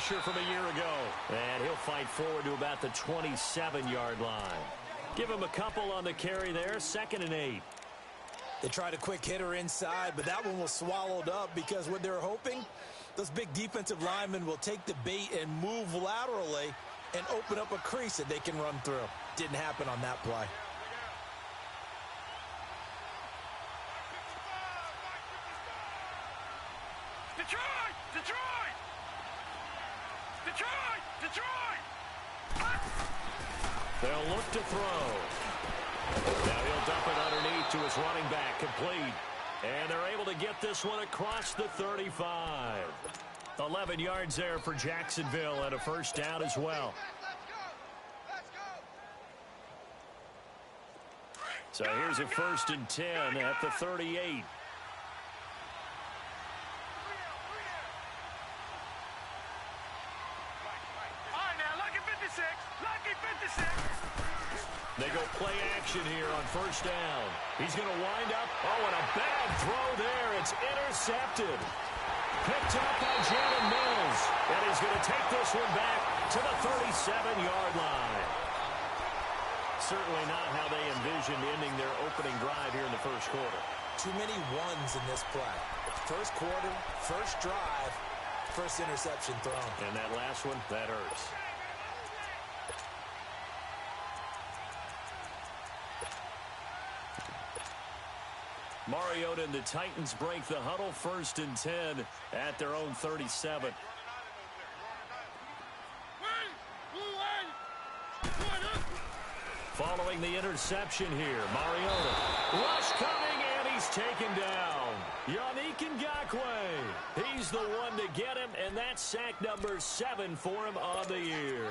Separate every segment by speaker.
Speaker 1: pressure from a year ago. And he'll fight forward to about the 27-yard line. Give him a couple on the carry there, 2nd and 8.
Speaker 2: They tried a quick hitter inside, but that one was swallowed up because what they're hoping, those big defensive linemen will take the bait and move laterally and open up a crease that they can run through. Didn't happen on that play.
Speaker 3: Detroit! Detroit! Detroit! Detroit!
Speaker 1: They'll look to throw. Now he'll dump it underneath to his running back, complete. And they're able to get this one across the 35. 11 yards there for Jacksonville and a first down as well. So here's a 1st and 10 at the 38. They go play action here on 1st down. He's going to wind up. Oh, and a bad throw there. It's intercepted. Picked up by Jalen Mills. And he's going to take this one back to the 37-yard line. Certainly not how they envisioned ending their opening drive here in the first quarter.
Speaker 2: Too many ones in this play. First quarter, first drive, first interception thrown.
Speaker 1: And that last one, that hurts. Mariota and the Titans break the huddle, 1st and 10 at their own 37. Following the interception here, Mariota. Rush coming, and he's taken down. Yannick Ngakoue. He's the one to get him, and that's sack number 7 for him on the year.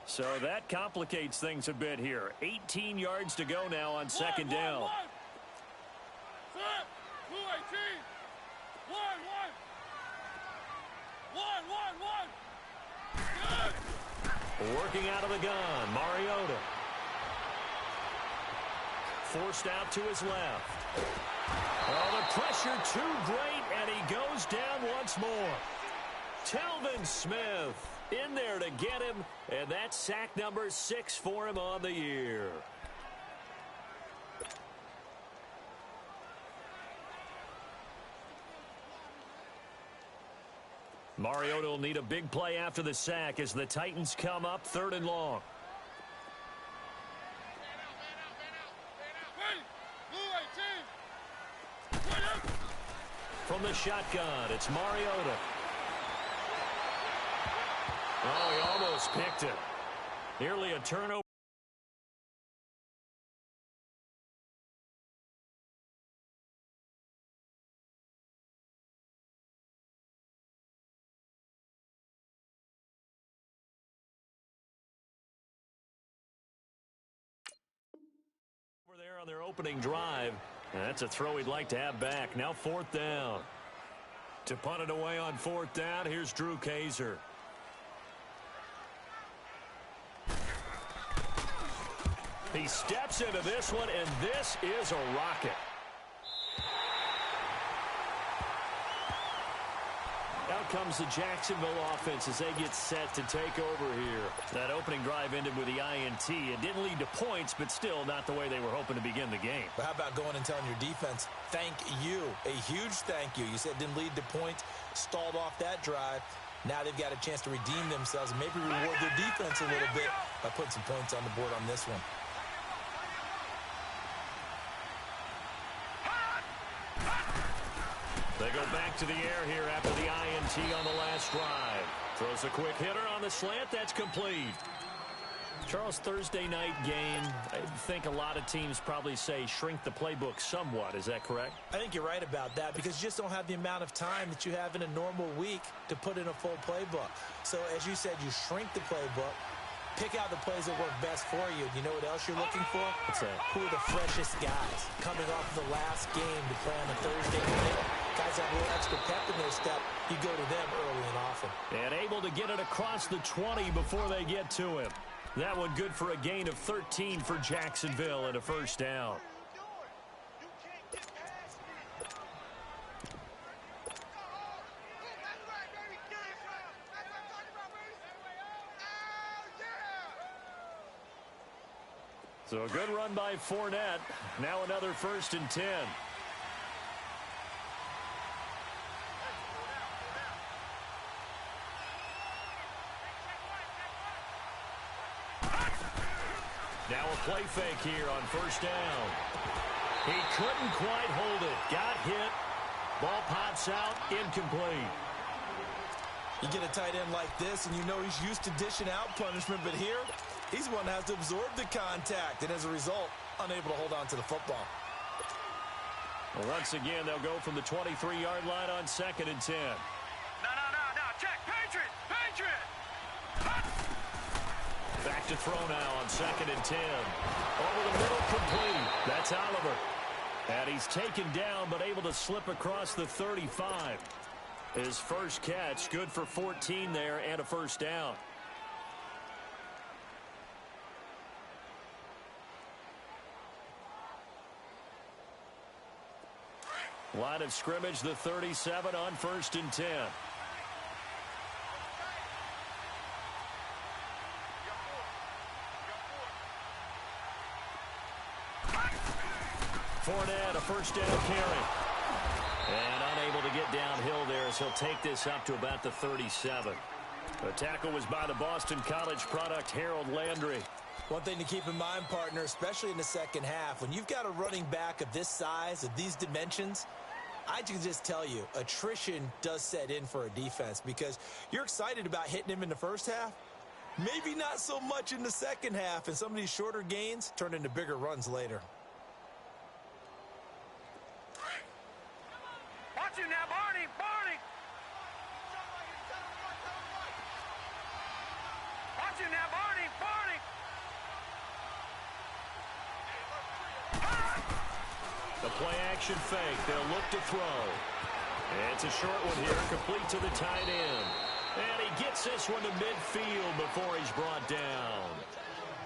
Speaker 1: So that complicates things a bit here. 18 yards to go now on 2nd down. Working out of the gun, Mariota. Forced out to his left. Oh, the pressure too great, and he goes down once more. Telvin Smith in there to get him, and that's sack number 6 for him on the year. Mariota will need a big play after the sack as the Titans come up 3rd and long. From the shotgun, it's Mariota. Oh, he almost picked it. Nearly a turnover. Over there on their opening drive. That's a throw he'd like to have back. Now 4th down. To punt it away on 4th down, here's Drew Kaiser. He steps into this one, and this is a rocket. Out comes the Jacksonville offense as they get set to take over here. That opening drive ended with the INT. It didn't lead to points, but still not the way they were hoping to begin the game.
Speaker 2: But how about going and telling your defense, thank you, a huge thank you. You said it didn't lead to points, stalled off that drive. Now they've got a chance to redeem themselves and maybe reward their defense a little bit by putting some points on the board on this one.
Speaker 1: They go back to the air here after the INT on the last drive. Throws a quick hitter on the slant. That's complete. Charles, Thursday night game, I think a lot of teams probably say shrink the playbook somewhat. Is that correct?
Speaker 2: I think you're right about that because you just don't have the amount of time that you have in a normal week to put in a full playbook. So, as you said, you shrink the playbook, pick out the plays that work best for you. You know what else you're looking for?
Speaker 1: What's that?
Speaker 2: Who are the freshest guys coming off the last game to play on a Thursday night? Guys have a little extra pep in their step. You go to them early and often.
Speaker 1: And able to get it across the 20 before they get to him. That one good for a gain of 13 for Jacksonville and a first down. So a good run by Fournette. Now another 1st and 10. Now a play fake here on 1st down. He couldn't quite hold it. Got hit. Ball pops out. Incomplete.
Speaker 2: You get a tight end like this, and you know he's used to dishing out punishment, but here, he's one that has to absorb the contact, and as a result, unable to hold on to the football.
Speaker 1: Well, once again, they'll go from the 23-yard line on 2nd and 10.
Speaker 3: No. Check. Patriot.
Speaker 1: Back to throw now on 2nd and 10. Over the middle, complete. That's Oliver. And he's taken down, but able to slip across the 35. His first catch, good for 14 there and a first down. Line of scrimmage, the 37 on 1st and 10. Fournette, a first down carry. And unable to get downhill there as he'll take this up to about the 37. The tackle was by the Boston College product, Harold Landry.
Speaker 2: One thing to keep in mind, partner, especially in the second half, when you've got a running back of this size, of these dimensions, I can just tell you, attrition does set in for a defense because you're excited about hitting him in the first half. Maybe not so much in the second half, and some of these shorter gains turn into bigger runs later.
Speaker 3: Watch you now, Barney. Watch you now, Barney.
Speaker 1: The play action fake. They'll look to throw. It's a short one here, complete to the tight end. And he gets this one to midfield before he's brought down.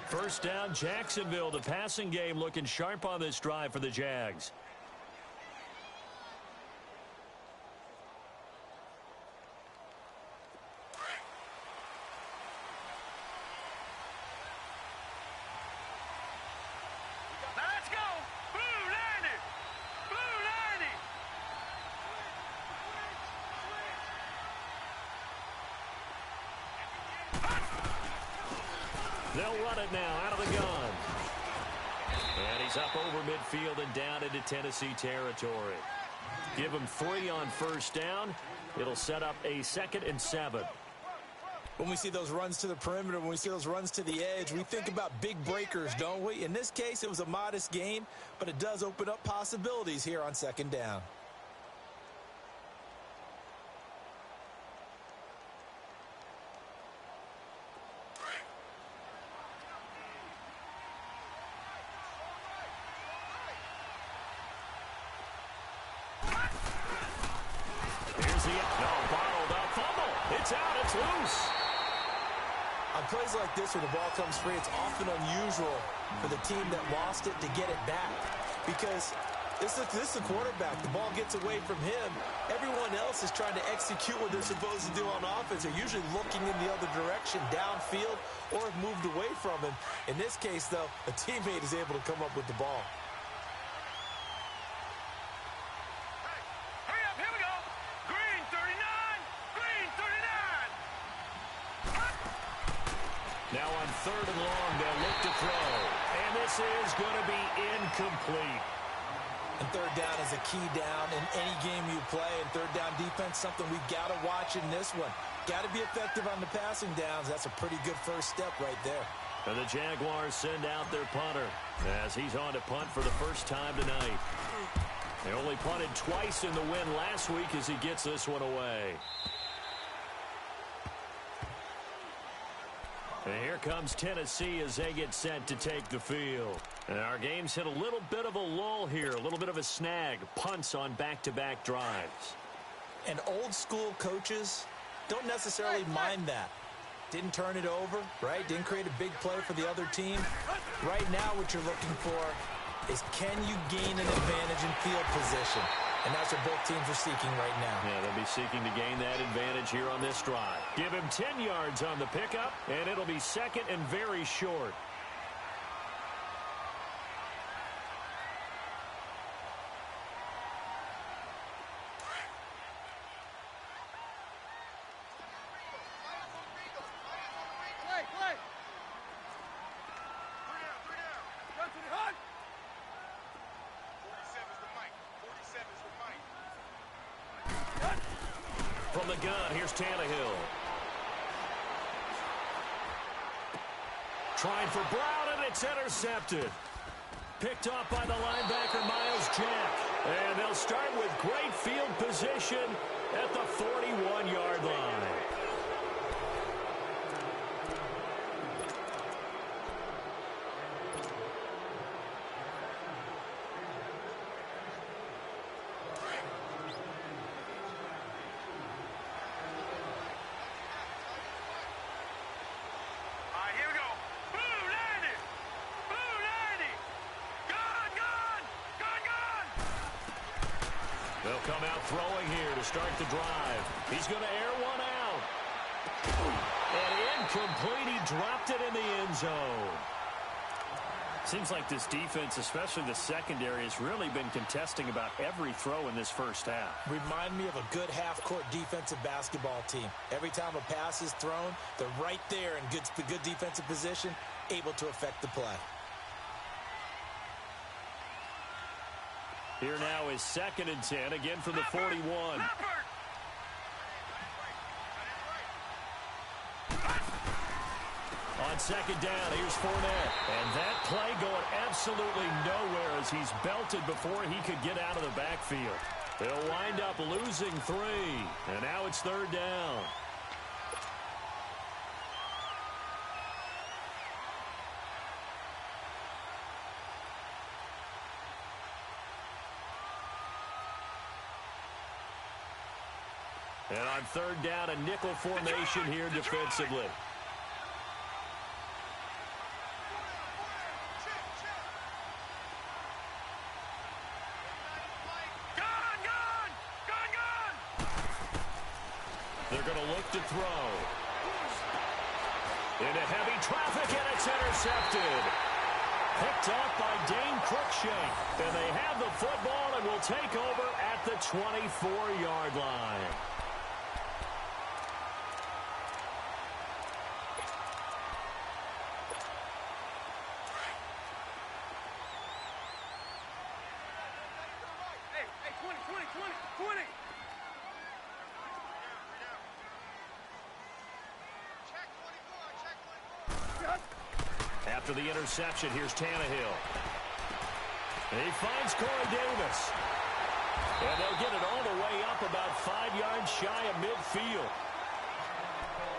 Speaker 1: First down, Jacksonville. The passing game looking sharp on this drive for the Jags. They'll run it now out of the gun. And he's up over midfield and down into Tennessee territory. Give him 3 on first down. It'll set up a 2nd and 7.
Speaker 2: When we see those runs to the perimeter, when we see those runs to the edge, we think about big breakers, don't we? In this case, it was a modest gain, but it does open up possibilities here on 2nd down. On plays like this, when the ball comes free, it's often unusual for the team that lost it to get it back. Because this is the quarterback. The ball gets away from him. Everyone else is trying to execute what they're supposed to do on offense. They're usually looking in the other direction, downfield, or have moved away from him. In this case, though, a teammate is able to come up with the ball.
Speaker 1: Now on 3rd and long, they'll look to throw. And this is going to be incomplete.
Speaker 2: And 3rd down is a key down in any game you play. And 3rd down defense, something we've got to watch in this one. Got to be effective on the passing downs. That's a pretty good first step right there.
Speaker 1: And the Jaguars send out their punter as he's on to punt for the first time tonight. They only punted twice in the win last week as he gets this one away. And here comes Tennessee as they get set to take the field. And our game's hit a little bit of a lull here, a little bit of a snag. Punts on back-to-back drives.
Speaker 2: And old-school coaches don't necessarily mind that. Didn't turn it over, right? Didn't create a big play for the other team. Right now what you're looking for is can you gain an advantage in field position? And that's what both teams are seeking right now.
Speaker 1: Yeah, they'll be seeking to gain that advantage here on this drive. Give him 10 yards on the pickup, and it'll be second and very short. From the gun, here's Tannehill. Trying for Brown, and it's intercepted. Picked off by the linebacker, Miles Jack. And they'll start with great field position at the 41-yard line. They'll come out throwing here to start the drive. He's going to air one out. And incomplete. He dropped it in the end zone.
Speaker 4: Seems like this defense, especially the secondary, has really been contesting about every throw in this first half.
Speaker 2: Remind me of a good half-court defensive basketball team. Every time a pass is thrown, they're right there in good defensive position, able to affect the play.
Speaker 1: Here now is 2nd and 10, again from the 41. On 2nd down, here's Fournette. And that play going absolutely nowhere as he's belted before he could get out of the backfield. They'll wind up losing 3. And now it's 3rd down. And on 3rd down, a nickel formation here defensively. They're going to look to throw. Into heavy traffic, and it's intercepted. Picked off by Dane Cruikshank. And they have the football and will take over at the 24-yard line. After the interception, here's Tannehill. And he finds Corey Davis. And they'll get it all the way up about 5 yards shy of midfield.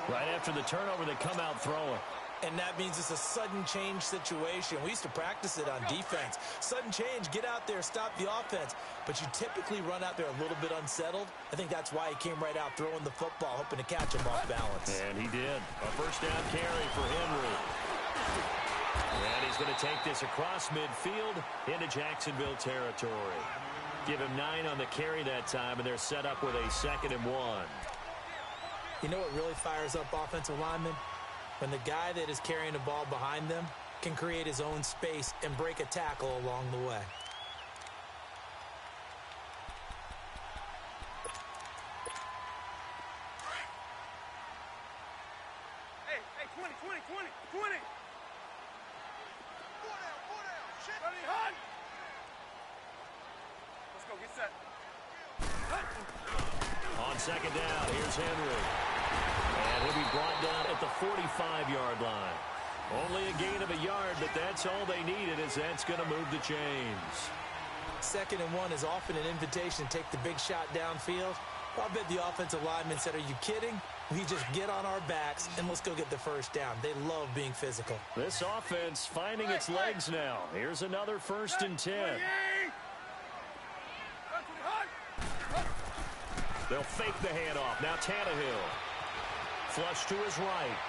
Speaker 1: Right after the turnover, they come out throwing.
Speaker 2: And that means it's a sudden change situation. We used to practice it on defense. Sudden change, get out there, stop the offense. But you typically run out there a little bit unsettled. I think that's why he came right out throwing the football, hoping to catch him off balance.
Speaker 1: And he did. A first down carry for Henry. And he's going to take this across midfield into Jacksonville territory. Give him 9 on the carry that time, and they're set up with a 2nd and 1.
Speaker 2: You know what really fires up offensive linemen? When the guy that is carrying the ball behind them can create his own space and break a tackle along the way.
Speaker 3: Hey, 20. Let's go, get set.
Speaker 1: On 2nd down, here's Henry. And he'll be brought down at the 45-yard line. Only a gain of a yard, but that's all they needed, as that's going to move the chains.
Speaker 2: 2nd and 1 is often an invitation to take the big shot downfield. I bet the offensive lineman said, are you kidding? We just get on our backs and let's go get the first down. They love being physical.
Speaker 1: This offense finding its legs now. Here's another 1st and 10. They'll fake the handoff. Now Tannehill. flush to his right.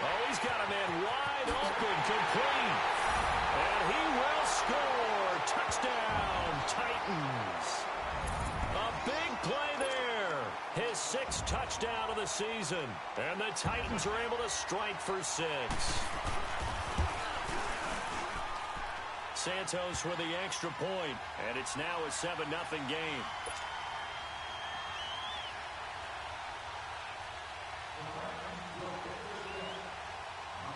Speaker 1: Oh, he's got a man wide open, complete. And he will score. Touchdown, Titans. A big play there. His 6th touchdown of the season. And the Titans are able to strike for 6. Santos with the extra point, and it's now a 7-0 game.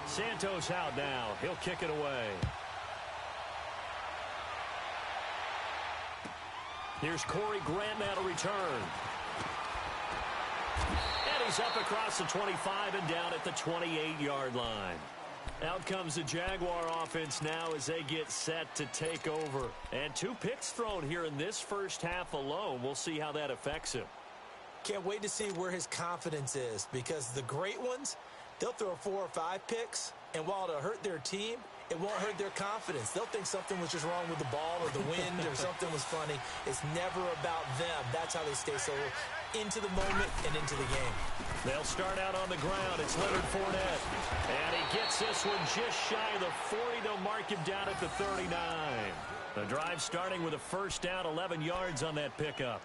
Speaker 1: Santos out now. He'll kick it away. Here's Corey Grant now to return. And he's up across the 25 and down at the 28-yard line. Out comes the Jaguar offense now as they get set to take over. And 2 picks thrown here in this first half alone. We'll see how that affects him.
Speaker 2: Can't wait to see where his confidence is, because the great ones, they'll throw 4 or 5 picks, and while it'll hurt their team, it won't hurt their confidence. They'll think something was just wrong with the ball or the wind or something was funny. It's never about them. That's how they stay so into the moment and into the game.
Speaker 1: They'll start out on the ground. It's Leonard Fournette. And he gets this one just shy of the 40. They'll mark him down at the 39. The drive starting with a first down, 11 yards on that pickup.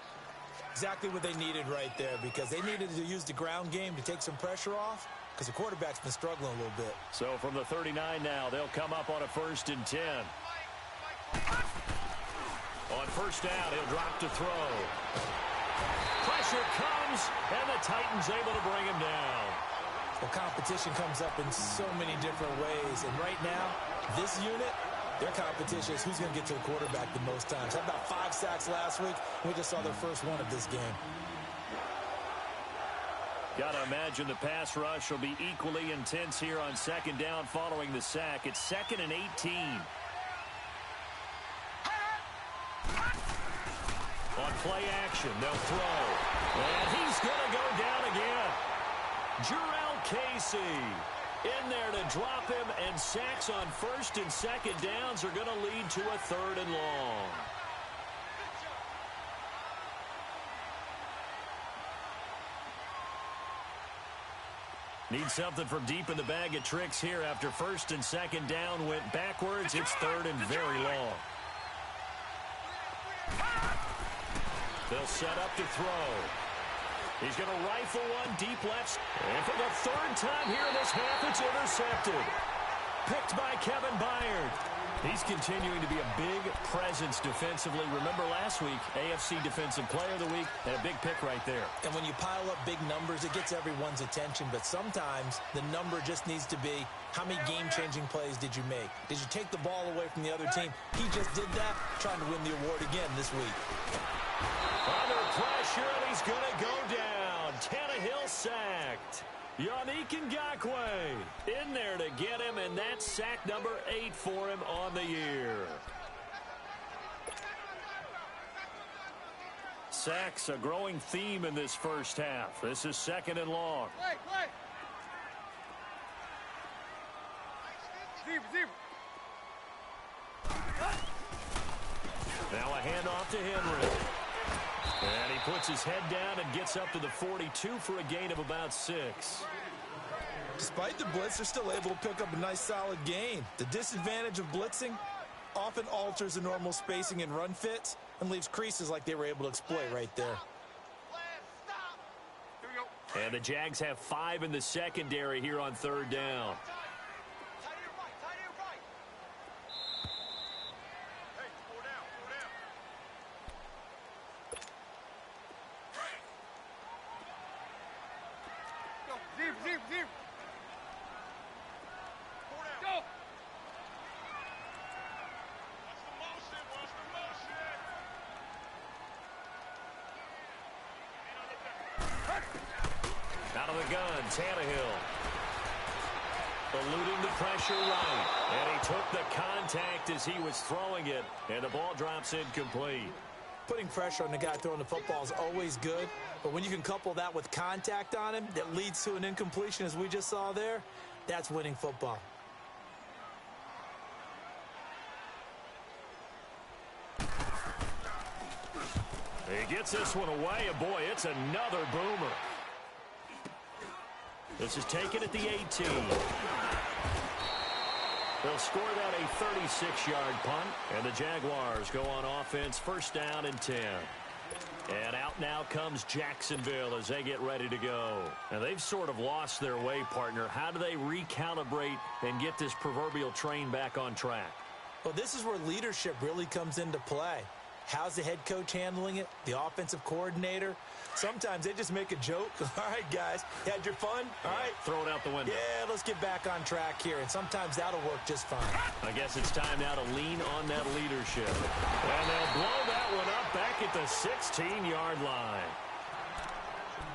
Speaker 2: Exactly what they needed right there, because they needed to use the ground game to take some pressure off, because the quarterback's been struggling a little bit.
Speaker 1: So from the 39 now, they'll come up on a 1st and 10. On first down, he'll drop to throw. Pressure comes, and the Titans able to bring him down.
Speaker 2: Well, competition comes up in so many different ways, and right now, this unit, their competition is who's going to get to the quarterback the most times. Had about 5 sacks last week. We just saw their first one of this game.
Speaker 1: Got to imagine the pass rush will be equally intense here on 2nd down following the sack. It's 2nd and 18. On play action, they'll throw. And he's going to go down again. Jurrell Casey in there to drop him, and sacks on 1st and 2nd downs are going to lead to a 3rd and long. Need something from deep in the bag of tricks here after 1st and 2nd down went backwards. It's 3rd and very long. They'll set up to throw. He's going to rifle one deep left. And for the 3rd time here in this half, it's intercepted. Picked by Kevin Byard. He's continuing to be a big presence defensively. Remember last week, AFC Defensive Player of the Week, and a big pick right there.
Speaker 2: And when you pile up big numbers, it gets everyone's attention. But sometimes the number just needs to be, how many game-changing plays did you make? Did you take the ball away from the other team? He just did that, trying to win the award again this week.
Speaker 1: Under pressure, and he's going to go down. Tannehill sacked. Yannick Ngakoue in there to get him, and that's sack number 8 for him on the year. Sacks, a growing theme in this first half. This is 2nd and long. Now a handoff to Henry. And he puts his head down and gets up to the 42 for a gain of about 6.
Speaker 2: Despite the blitz, they're still able to pick up a nice solid gain. The disadvantage of blitzing often alters the normal spacing and run fits and leaves creases like they were able to exploit right there.
Speaker 1: And the Jags have 5 in the secondary here on 3rd down. Out of the gun, Tannehill. Eluding the pressure right. And he took the contact as he was throwing it. And the ball drops incomplete.
Speaker 2: Putting pressure on the guy throwing the football is always good. But when you can couple that with contact on him that leads to an incompletion, as we just saw there, that's winning football.
Speaker 1: He gets this one away, and boy, it's another boomer.
Speaker 4: This is taken at the 18. They'll score that a 36-yard punt, and the Jaguars go on offense, first down and 10. And out now comes Jacksonville as they get ready to go. Now, they've sort of lost their way, partner. How do they recalibrate and get this proverbial train back on track?
Speaker 2: Well, this is where leadership really comes into play. How's the head coach handling it? The offensive coordinator? Sometimes they just make a joke. All right, guys, you had your fun? All right.
Speaker 4: Throw it out the window.
Speaker 2: Yeah, let's get back on track here, and sometimes that'll work just fine.
Speaker 4: I guess it's time now to lean on that leadership. And they'll blow that one up back at the 16-yard line.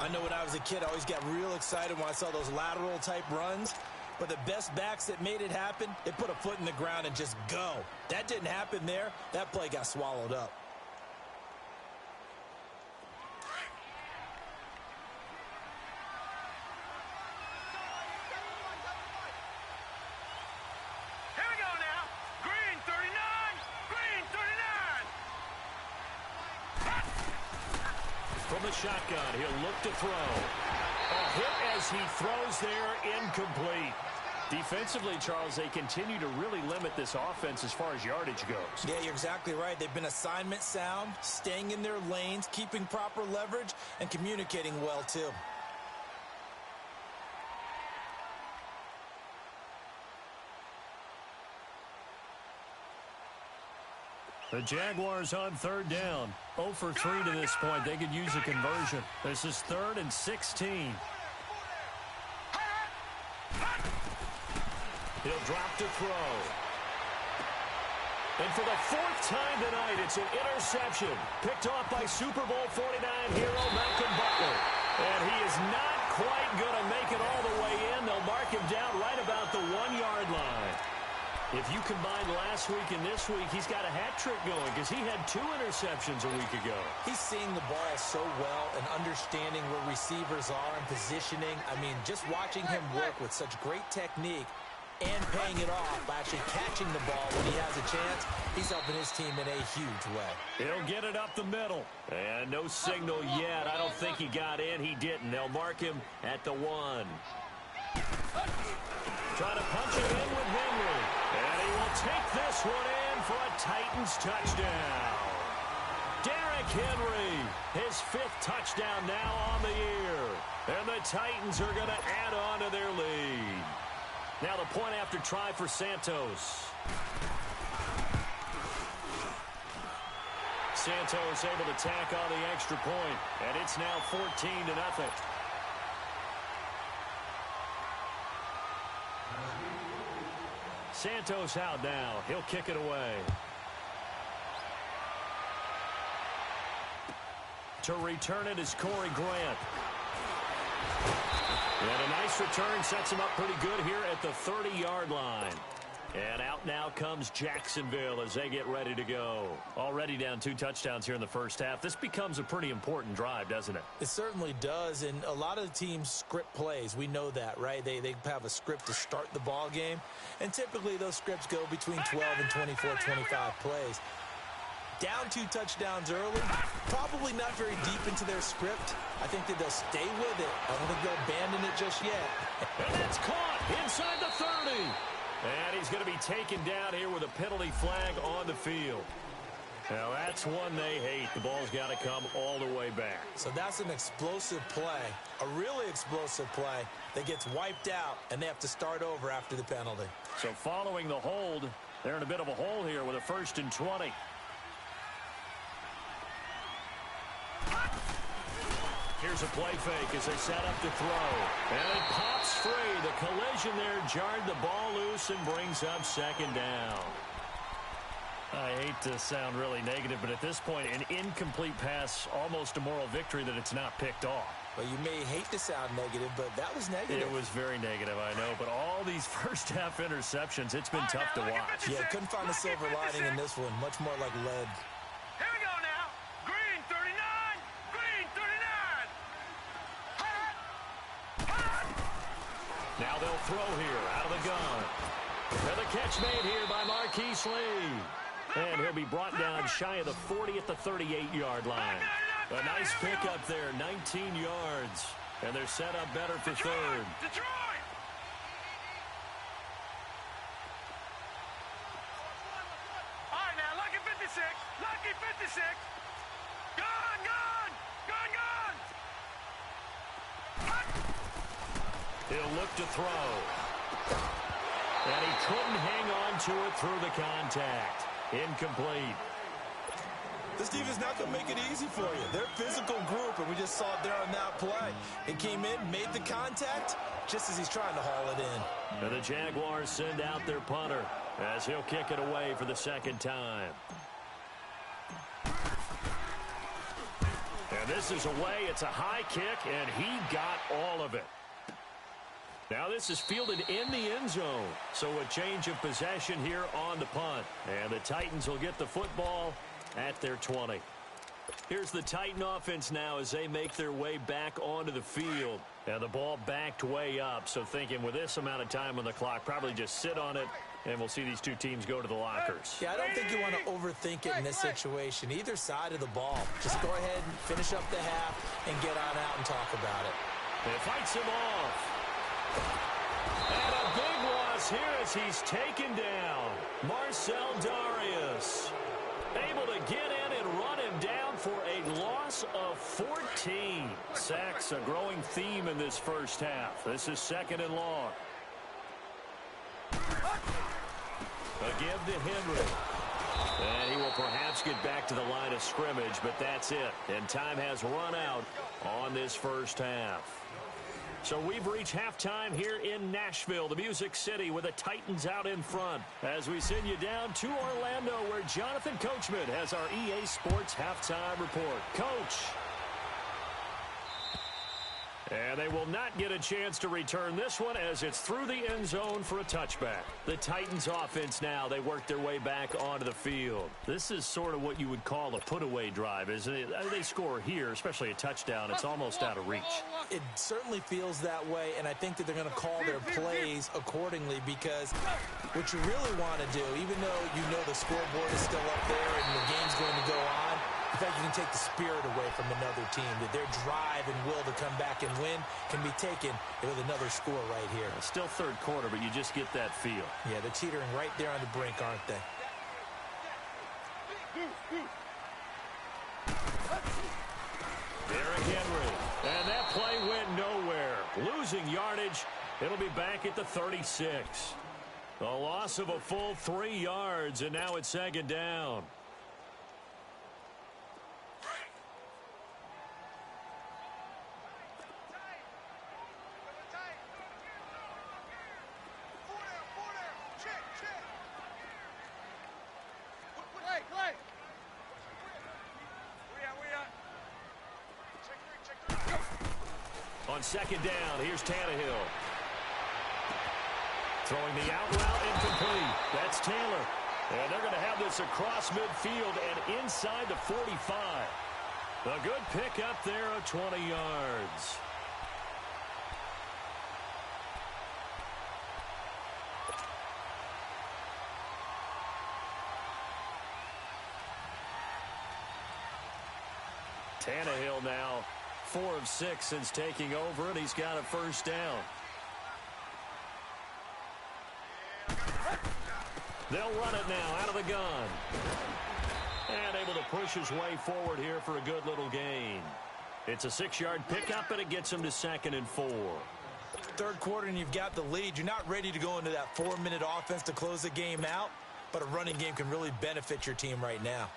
Speaker 2: I know when I was a kid, I always got real excited when I saw those lateral-type runs. But the best backs that made it happen, they put a foot in the ground and just go. That didn't happen there. That play got swallowed up.
Speaker 3: Here we go now. Green 39. Green 39.
Speaker 4: From the shotgun, he'll look to throw. A hit as he throws there, incomplete. Defensively, Charles, they continue to really limit this offense as far as yardage goes.
Speaker 2: Yeah, you're exactly right. They've been assignment sound, staying in their lanes, keeping proper leverage, and communicating well, too.
Speaker 4: The Jaguars on third down. 0 for 3 to this point. They could use a conversion. This is 3rd and 16. He'll drop to throw. And for the 4th time tonight, it's an interception. Picked off by Super Bowl 49 hero Malcolm Butler. And he is not quite going to make it all the way in. They'll mark him down right about the 1-yard line. If you combine last week and this week, he's got a hat trick going because he had 2 interceptions a week ago.
Speaker 2: He's seeing the ball so well and understanding where receivers are and positioning. I mean, just watching him work with such great technique and paying it off by actually catching the ball when he has a chance, he's helping his team in a huge way.
Speaker 4: He'll get it up the middle. And no signal yet. I don't think he got in. He didn't. They'll mark him at the 1. Trying to punch it in with Henry. And he will take this one in for a Titans touchdown. Derrick Henry, his 5th touchdown now on the year. And the Titans are going to add on to their lead. Now the point after try for Santos. Santos able to tack on the extra point. And it's now 14-0. Santos out now. He'll kick it away. To return it is Corey Grant. And a nice return sets him up pretty good here at the 30-yard line. And out now comes Jacksonville as they get ready to go. Already down 2 touchdowns here in the first half. This becomes a pretty important drive, doesn't it?
Speaker 2: It certainly does, and a lot of the teams script plays. We know that, right? They have a script to start the ball game, and typically those scripts go between 12 and 24, 25 plays. Down 2 touchdowns early, probably not very deep into their script. I think that they'll stay with it. I don't think they'll abandon it just yet.
Speaker 4: And it's caught inside the 30. And he's going to be taken down here with a penalty flag on the field. Now, that's one they hate. The ball's got to come all the way back.
Speaker 2: So that's an explosive play, a really explosive play that gets wiped out, and they have to start over after the penalty.
Speaker 4: So following the hold, they're in a bit of a hole here with a 1st and 20. Here's a play fake as they set up to throw. And it pops free. The collision there jarred the ball loose and brings up 2nd down. I hate to sound really negative, but at this point, an incomplete pass, almost a moral victory that it's not picked off.
Speaker 2: Well, you may hate to sound negative, but that was negative.
Speaker 4: It was very negative, I know. But all these first-half interceptions, it's been tough to watch.
Speaker 2: Yeah, couldn't find a silver lining in this one. Much more like lead.
Speaker 3: Here we go now. Green 39. Green 39.
Speaker 4: Now they'll throw here out of the gun. And the catch made here by Marquise Lee. And he'll be brought down shy of the 40 at the 38-yard line. A nice pickup there, 19 yards.
Speaker 1: And they're set up better for third.
Speaker 3: Detroit! All right, now, lucky 56. Lucky 56. Gone, gone! Gone, gone! Hut!
Speaker 1: He'll look to throw. And he couldn't hang on to it through the contact. Incomplete.
Speaker 2: This defense not going to make it easy for you. They're a physical group, and we just saw it there on that play. It came in, made the contact, just as he's trying to haul it in.
Speaker 1: And the Jaguars send out their punter as he'll kick it away for the second time. And this is away. It's a high kick, and he got all of it. Now this is fielded in the end zone. So a change of possession here on the punt. And the Titans will get the football at their 20. Here's the Titan offense now as they make their way back onto the field. And the ball backed way up. So thinking with this amount of time on the clock, probably just sit on it, and we'll see these two teams go to the lockers.
Speaker 2: Yeah, I don't think you want to overthink it in this situation. Either side of the ball. Just go ahead and finish up the half and get on out and talk about it.
Speaker 1: It fights him off. And a big loss here as he's taken down. Marcell Dareus able to get in and run him down for a loss of 14. Sacks, a growing theme in this first half. This is second and long. A give to Henry. And he will perhaps get back to the line of scrimmage, but that's it. And time has run out on this first half. So we've reached halftime here in Nashville, the Music City, with the Titans out in front. As we send you down to Orlando, where Jonathan Coachman has our EA Sports halftime report. Coach. And they will not get a chance to return this one as it's through the end zone for a touchback. The Titans offense now, they work their way back onto the field. This is sort of what you would call a put-away drive, isn't it? They score here, especially a touchdown. It's almost out of reach.
Speaker 2: It certainly feels that way, and I think that they're going to call their plays accordingly, because what you really want to do, even though you know the scoreboard is still up there and the game's going to go on, in fact, you can take the spirit away from another team, that their drive and will to come back and win can be taken with another score right here.
Speaker 1: It's still third quarter, but you just get that feel.
Speaker 2: Yeah, they're teetering right there on the brink, aren't they?
Speaker 1: Derrick Henry. And that play went nowhere. Losing yardage. It'll be back at the 36. A loss of a full 3 yards, and now it's second down. On second down, here's Tannehill. Throwing the out route, incomplete. That's Taylor. And they're going to have this across midfield and inside the 45. A good pickup there of 20 yards. Tannehill now 4 of 6 since taking over, and he's got a first down. They'll run it now out of the gun. And able to push his way forward here for a good little gain. It's a 6-yard pickup, and it gets him to 2nd and 4.
Speaker 2: Third quarter, and you've got the lead. You're not ready to go into that 4-minute offense to close the game out, but a running game can really benefit your team right now.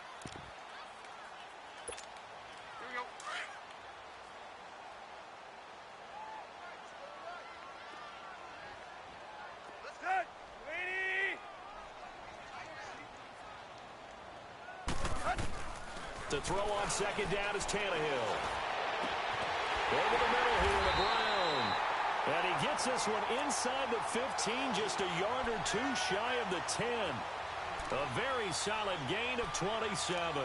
Speaker 1: To throw on second down is Tannehill. Over the middle here to Brown. And he gets this one inside the 15, just a yard or two shy of the 10. A very solid gain of 27.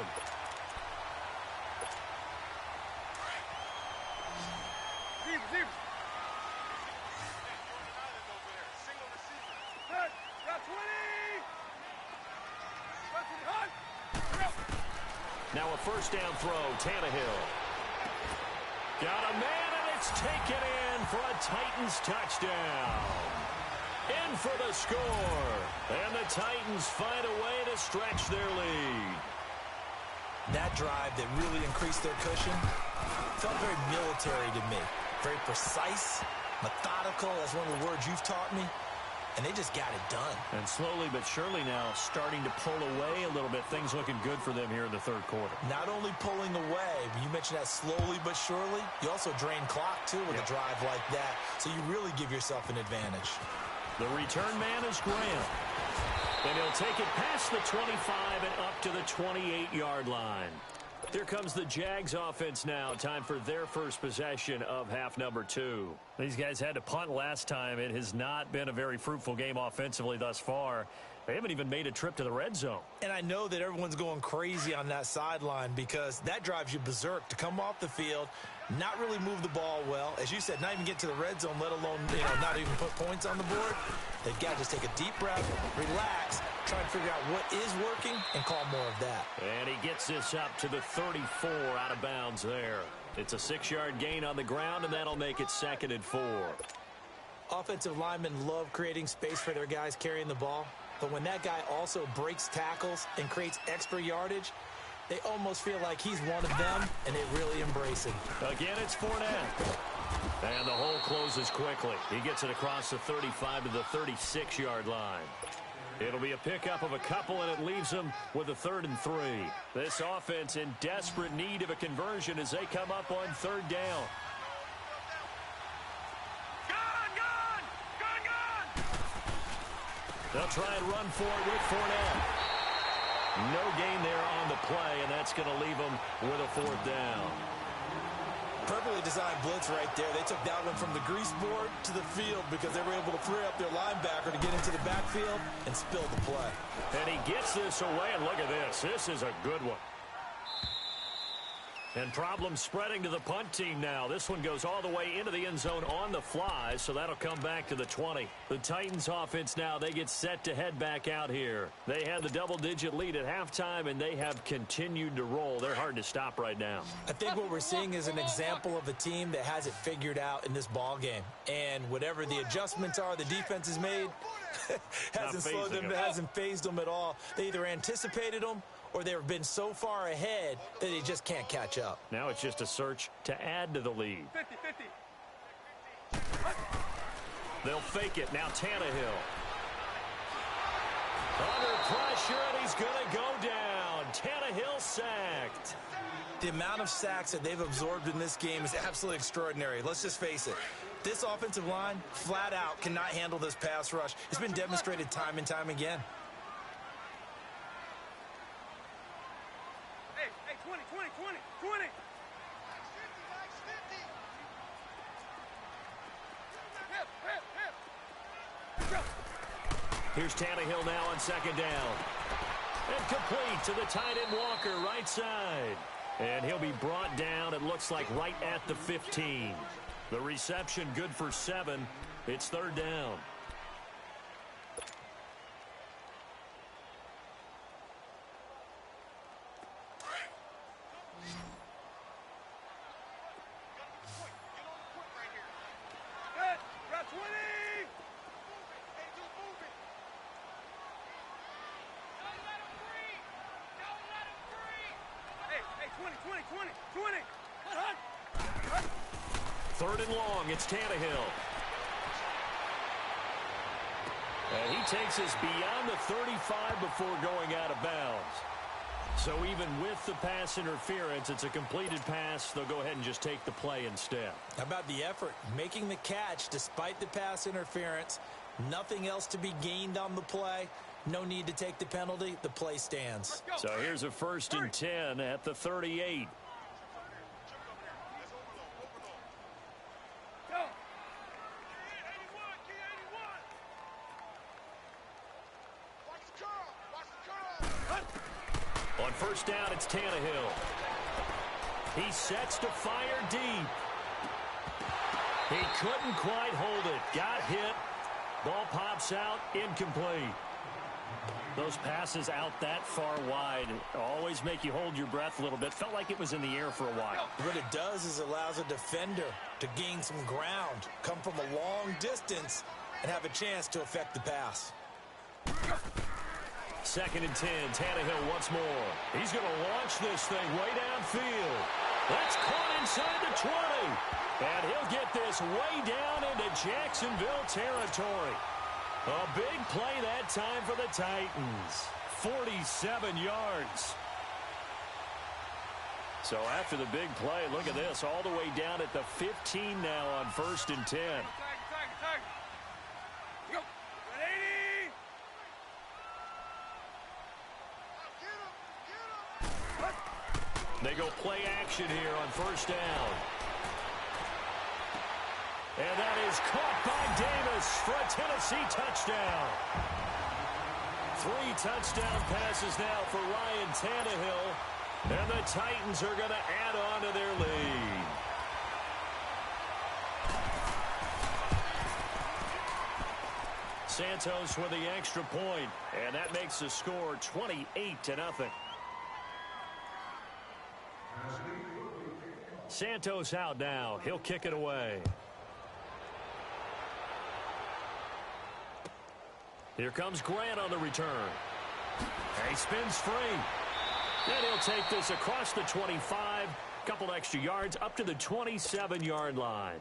Speaker 1: Now a first down throw, Tannehill. Got a man, and they It's taken in for a Titans touchdown. In for the score. And the Titans find a way to stretch their lead.
Speaker 2: That drive that really increased their cushion felt very military to me. Very precise, methodical. That's one of the words you've taught me. And they just got it done.
Speaker 1: And slowly but surely now starting to pull away a little bit. Things looking good for them here in the third quarter.
Speaker 2: Not only pulling away, you mentioned that slowly but surely, you also drain clock, too, with a drive like that. So you really give yourself an advantage.
Speaker 1: The return man is Graham. And he'll take it past the 25 and up to the 28-yard line. Here comes the Jags offense now. Time for their first possession of half number 2. These guys had to punt last time. It has not been a very fruitful game offensively thus far. They haven't even made a trip to the red zone.
Speaker 2: And I know that everyone's going crazy on that sideline because that drives you berserk to come off the field, not really move the ball well. As you said, not even get to the red zone, let alone not even put points on the board. They've got to just take a deep breath, relax, try and figure out what is working, and call more of that.
Speaker 1: And he gets this up to the 34 out of bounds there. It's a 6-yard gain on the ground, and that'll make it 2nd and 4.
Speaker 2: Offensive linemen love creating space for their guys carrying the ball. But when that guy also breaks tackles and creates extra yardage, they almost feel like he's one of them, and they really embrace him.
Speaker 1: Again, it's Fournette. And the hole closes quickly. He gets it across the 35 to the 36-yard line. It'll be a pickup of a couple, and it leaves them with a 3rd and 3. This offense in desperate need of a conversion as they come up on 3rd down. They'll try and run for it with Fournette. No gain there on the play, and that's going to leave them with a 4th down.
Speaker 2: Perfectly designed blitz right there. They took that one from the grease board to the field because they were able to free up their linebacker to get into the backfield and spill the play.
Speaker 1: And he gets this away, and look at this. This is a good one. And problems spreading to the punt team now. This one goes all the way into the end zone on the fly, so that'll come back to the 20. The Titans offense now, they get set to head back out here. They had the double-digit lead at halftime, and they have continued to roll. They're hard to stop right now.
Speaker 2: I think what we're seeing is an example of a team that has it figured out in this ball game. And whatever the adjustments are the defense has made, hasn't slowed them, hasn't phased them at all. They either anticipated them or they've been so far ahead that they just can't catch up.
Speaker 1: Now it's just a search to add to the lead.
Speaker 3: 50-50.
Speaker 1: They'll fake it. Now Tannehill. Under pressure, and he's going to go down. Tannehill sacked.
Speaker 2: The amount of sacks that they've absorbed in this game is absolutely extraordinary. Let's just face it. This offensive line, flat out, cannot handle this pass rush. It's been demonstrated time and time again.
Speaker 3: Hey, 20.
Speaker 1: Here's Tannehill now on 2nd down. And complete to the tight end Walker, right side. And he'll be brought down, it looks like, right at the 15. The reception good for 7. It's 3rd down. Third and long, it's Tannehill. And he takes us beyond the 35 before going out of bounds. So even with the pass interference, it's a completed pass. They'll go ahead and just take the play instead.
Speaker 2: How about the effort? Making the catch despite the pass interference. Nothing else to be gained on the play. No need to take the penalty. The play stands.
Speaker 1: So here's a 1st and 10 at the 38. On 1st down, it's Tannehill. He sets to fire deep. He couldn't quite hold it. Got hit. Ball pops out. Incomplete.
Speaker 4: Those passes out that far wide always make you hold your breath a little bit. Felt like it was in the air for a while.
Speaker 2: What it does is allows a defender to gain some ground, come from a long distance, and have a chance to affect the pass.
Speaker 4: 2nd and 10. Tannehill once more. He's going to launch this thing way downfield. That's caught inside the 20. And he'll get this way down into Jacksonville territory. A big play that time for the Titans. 47 yards. So after the big play, look at this. All the way down at the 15 now on 1st and 10. They go play action here on 1st down. And that is caught by Davis for a Tennessee touchdown. 3 touchdown passes now for Ryan Tannehill. And the Titans are going to add on to their lead. Santos with the extra point. And that makes the score 28-0. Santos out now. He'll kick it away. Here comes Grant on the return. And he spins free. And he'll take this across the 25. Couple extra yards up to the 27-yard line.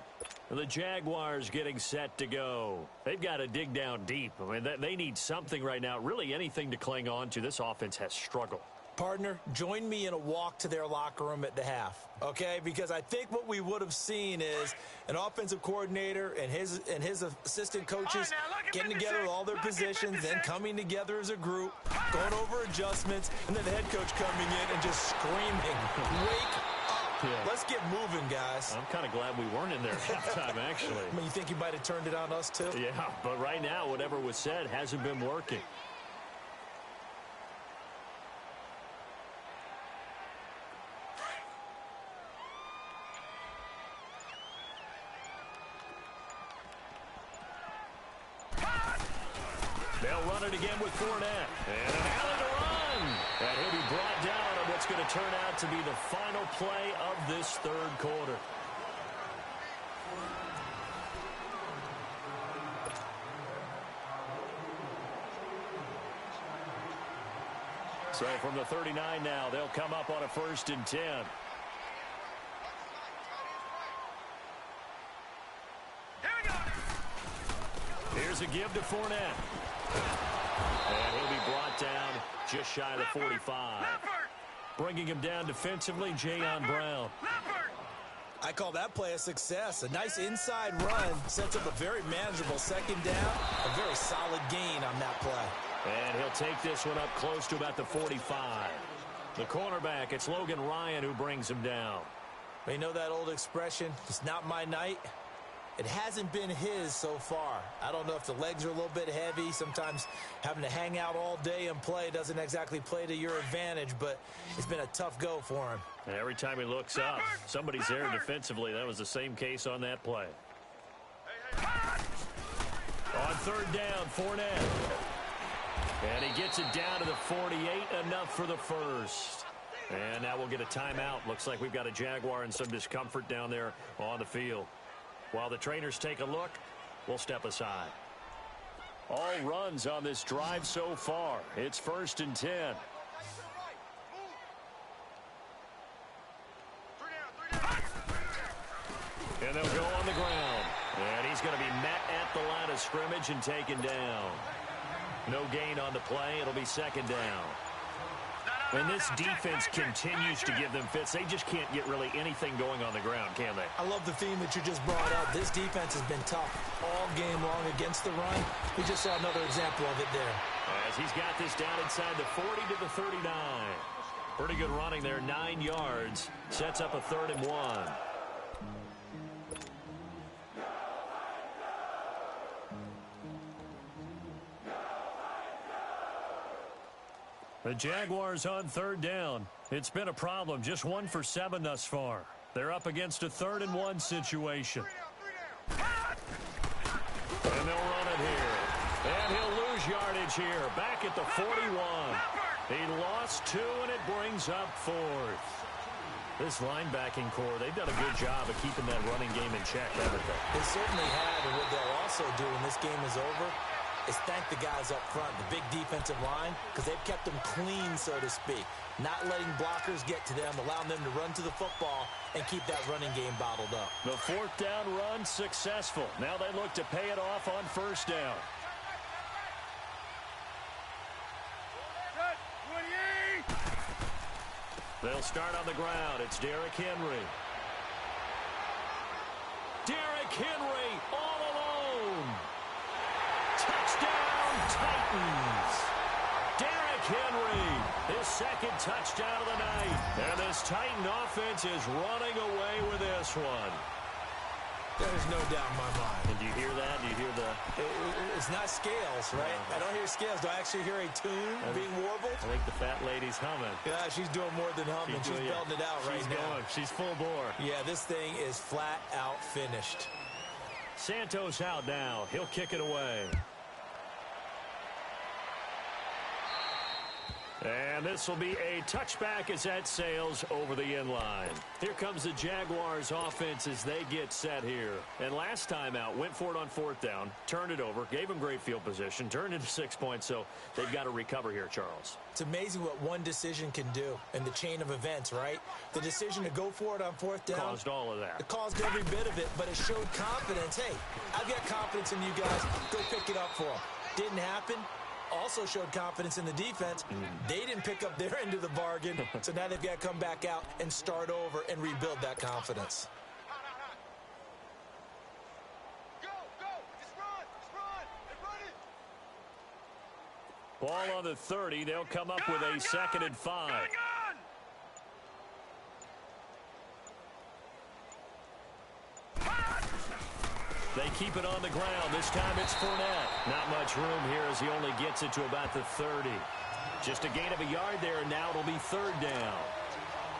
Speaker 4: And the Jaguars getting set to go. They've got to dig down deep. I mean, they need something right now. Really anything to cling on to. This offense has struggled.
Speaker 2: Partner, join me in a walk to their locker room at the half, okay? Because I think what we would have seen is an offensive coordinator and his assistant coaches getting together with all their positions, then coming together as a group, going over adjustments, and then the head coach coming in and just screaming, wake up. Yeah. Let's get moving, guys.
Speaker 4: I'm kind of glad we weren't in there at halftime, actually.
Speaker 2: I mean, you think you might have turned it on us, too?
Speaker 4: Yeah, but right now, whatever was said hasn't been working. They'll run it again with Fournette. And an alley to run. And he'll be brought down on what's going to turn out to be the final play of this 3rd quarter. So from the 39 now, they'll come up on a 1st and 10. Here's a give to Fournette. And he'll be brought down just shy of the 45. Bringing him down defensively, Jayon Brown.
Speaker 2: I call that play a success. A nice inside run sets up a very manageable 2nd down. A very solid gain on that play.
Speaker 4: And he'll take this one up close to about the 45. The cornerback, it's Logan Ryan who brings him down.
Speaker 2: You know that old expression, it's not my night? It hasn't been his so far. I don't know if the legs are a little bit heavy. Sometimes having to hang out all day and play doesn't exactly play to your advantage, but it's been a tough go for him.
Speaker 4: And every time he looks up, somebody's there defensively. That was the same case on that play. On 3rd down, Fournette. And he gets it down to the 48, enough for the 1st. And now we'll get a timeout. Looks like we've got a Jaguar in some discomfort down there on the field. While the trainers take a look, we'll step aside. All runs on this drive so far. It's 1st and 10. And they'll go on the ground. And he's going to be met at the line of scrimmage and taken down. No gain on the play. It'll be 2nd down. And this defense continues to give them fits. They just can't get really anything going on the ground, can they?
Speaker 2: I love the theme that you just brought up. This defense has been tough all game long against the run. We just saw another example of it there.
Speaker 4: As he's got this down inside the 40 to the 39. Pretty good running there, 9 yards. Sets up a 3rd and 1. The Jaguars on 3rd down. It's been a problem. Just 1 for 7 thus far. They're up against a 3rd and 1 situation. And they'll run it here. And he'll lose yardage
Speaker 1: yardage here, back at the 41. He lost 2, and it brings up 4th. This linebacking core, they've done a good job of keeping that running game in check, haven't they?
Speaker 2: They certainly have, and what they'll also do when this game is over is thank the guys up front, the big defensive line, because they've kept them clean, so to speak. Not letting blockers get to them, allowing them to run to the football and keep that running game bottled up.
Speaker 1: The 4th down run successful. Now they look to pay it off on 1st down. They'll start on the ground. It's Derrick Henry. Derrick Henry all alone. Touchdown, Titans. Derrick Henry, his 2nd touchdown of the night. And this Titan offense is running away with this one.
Speaker 2: There's no doubt in my mind.
Speaker 1: And do you hear that? Do you hear the...
Speaker 2: It's not scales, right? I don't hear scales. Do I actually hear a tune being warbled?
Speaker 1: I think the fat lady's humming.
Speaker 2: Yeah, she's doing more than humming. She's belting it out right now.
Speaker 1: She's going. She's full bore.
Speaker 2: Yeah, this thing is flat out finished.
Speaker 1: Santos out now. He'll kick it away. And this will be a touchback as that sails over the end line. Here comes the Jaguars offense as they get set here. And last time out, went for it on 4th down, turned it over, gave them great field position, turned into 6 points, so they've got to recover here, Charles.
Speaker 2: It's amazing what one decision can do in the chain of events, right? The decision to go for it on 4th down.
Speaker 1: Caused all of that.
Speaker 2: It caused every bit of it, but it showed confidence. Hey, I've got confidence in you guys. Go pick it up for them. Didn't happen. Also showed confidence in the defense. They didn't pick up their end of the bargain, so now they've got to come back out and start over and rebuild that confidence.
Speaker 3: Go, go, just run, and run it.
Speaker 1: Ball on the 30. They'll come up with a 2nd and 5. They keep it on the ground. This time it's Fournette. Not much room here as he only gets it to about the 30. Just a gain of a yard there, and now it'll be 3rd down.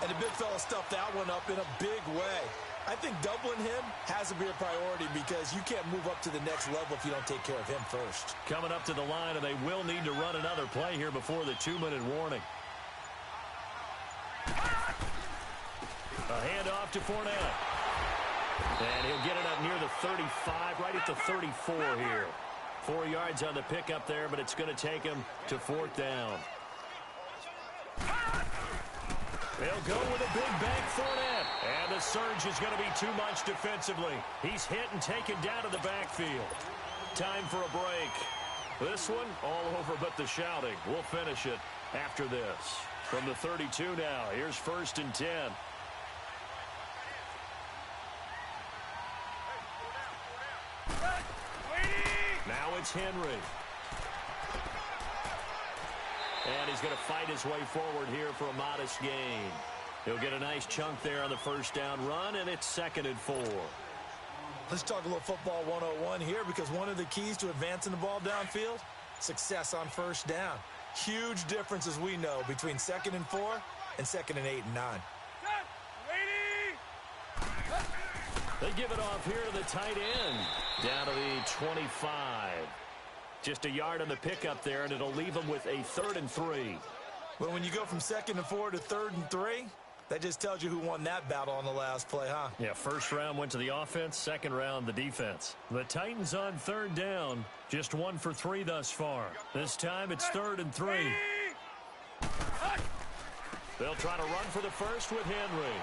Speaker 2: And the big fella stuffed that one up in a big way. I think doubling him has to be a priority because you can't move up to the next level if you don't take care of him first.
Speaker 1: Coming up to the line, and they will need to run another play here before the 2-minute warning. A handoff to Fournette. And he'll get it up near the 35, right at the 34 here. 4 yards on the pickup there, but it's going to take him to 4th down. They'll go with a big bank Fournette. And the surge is going to be too much defensively. He's hit and taken down to the backfield. Time for a break. This one all over but the shouting. We'll finish it after this. From the 32 now, here's 1st and 10. Now it's Henry. And he's going to fight his way forward here for a modest gain. He'll get a nice chunk there on the 1st down run, and it's 2nd and 4.
Speaker 2: Let's talk a little football 101 here because one of the keys to advancing the ball downfield, success on 1st down. Huge difference, as we know, between 2nd and 4 and 2nd and 8 and 9.
Speaker 1: They give it off here to the tight end. Down to the 25. Just a yard on the pickup there, and it'll leave them with a 3rd and 3.
Speaker 2: Well, when you go from 2nd and 4 to 3rd and 3, that just tells you who won that battle on the last play, huh?
Speaker 1: Yeah, 1st round went to the offense, 2nd round the defense. The Titans on 3rd down, just 1 for 3 thus far. This time it's 3rd and 3. They'll try to run for the first with Henry.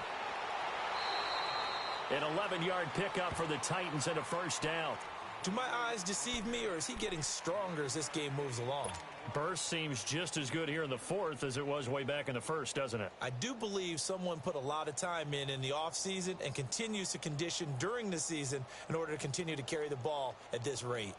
Speaker 1: An 11-yard pickup for the Titans and a 1st down.
Speaker 2: Do my eyes deceive me, or is he getting stronger as this game moves along?
Speaker 1: Burst seems just as good here in the 4th as it was way back in the 1st, doesn't it?
Speaker 2: I do believe someone put a lot of time in the offseason and continues to condition during the season in order to continue to carry the ball at this rate.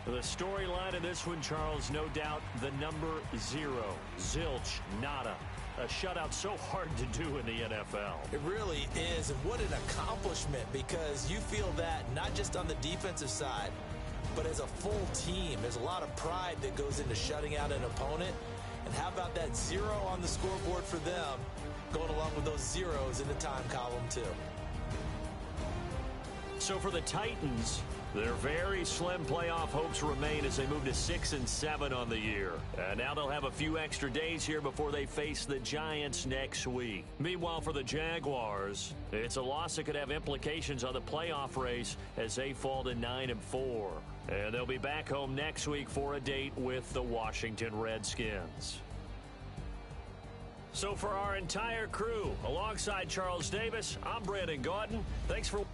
Speaker 1: The storyline of this one, Charles, no doubt the number 0. Zilch, nada. A shutout so hard to do in the NFL.
Speaker 2: It really is, and what an accomplishment, because you feel that not just on the defensive side, but as a full team. There's a lot of pride that goes into shutting out an opponent. And how about that 0 on the scoreboard for them going along with those zeros in the time column, too.
Speaker 4: So for the Titans, their very slim playoff hopes remain as they move to 6-7 on the year. And now they'll have a few extra days here before they face the Giants next week. Meanwhile, for the Jaguars, it's a loss that could have implications on the playoff race as they fall to 9-4. And they'll be back home next week for a date with the Washington Redskins. So for our entire crew, alongside Charles Davis, I'm Brandon Gaudin. Thanks for